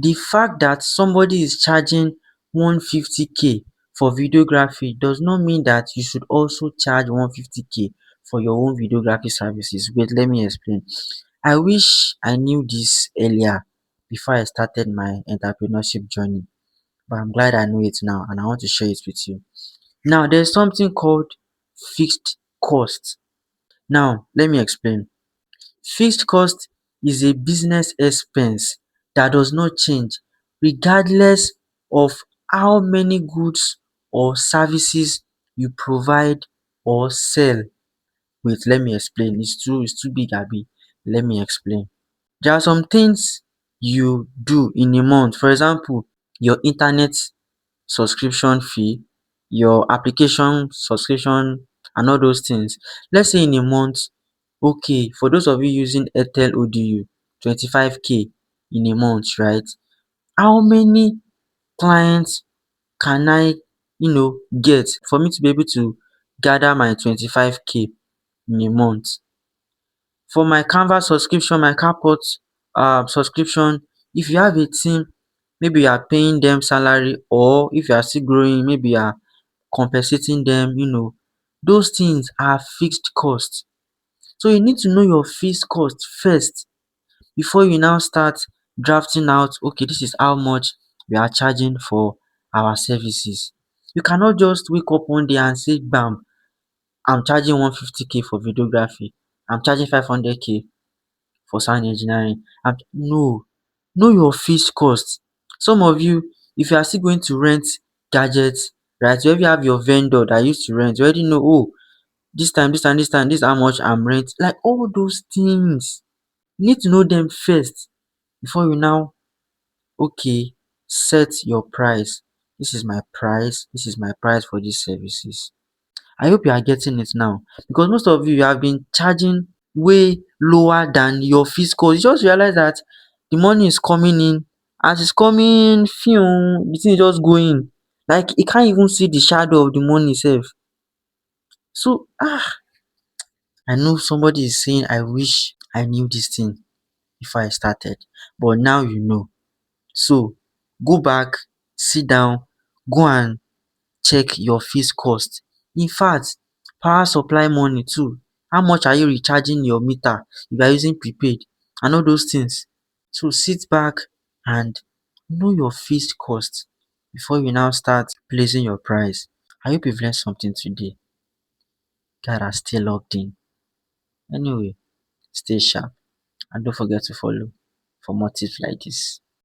The fact that somebody is charging 150K for videography does not mean that you should also charge 150K for your own videography services. Wait, let me explain. I wish I knew this earlier before I started my entrepreneurship journey, but I'm glad I know it now and I want to share it with you. Now, there's something called fixed cost. Now, let me explain. Fixed cost is a business expense that does not change regardless of how many goods or services you provide or sell. Wait, let me explain. It's too big, abi. Let me explain. There are some things you do in a month. For example, your internet subscription fee, your application subscription and all those things. Let's say in a month, okay, for those of you using Airtel ODU, 25K in a month, right? How many clients can I, get for me to be able to gather my 25K in a month? For my Canva subscription, my Carport subscription, if you have a team, maybe you are paying them salary, or if you are still growing, maybe you are compensating them, those things are fixed costs. So you need to know your fixed cost first before you now start drafting out, okay, this is how much we are charging for our services. You cannot just wake up one day and say, bam, I'm charging 150K for videography, I'm charging 500K for sound engineering. No, know your fixed cost. Some of you, if you are still going to rent gadgets, right, you already have your vendor that used to rent, you already know, oh, this time, this time, this time, this is how much I'm rent. Like all those things, you need to know them first before you now, okay, set your price. This is my price. This is my price for these services. I hope you are getting it now, because most of you have been charging way lower than your fixed cost. You just realize that the money is coming in. As it's coming, the thing is just going. Like you can't even see the shadow of the money itself. So I know somebody is saying, I wish I knew this thing before I started. But now you know. So go back, sit down, go and check your fixed cost. In fact, power supply money too. How much are you recharging your meter if you are using prepaid and all those things? So sit back and know your fixed cost before you now start placing your price. I hope you've learned something today. God, are still logged in. Anyway, stay sharp and don't forget to follow for more tips like this.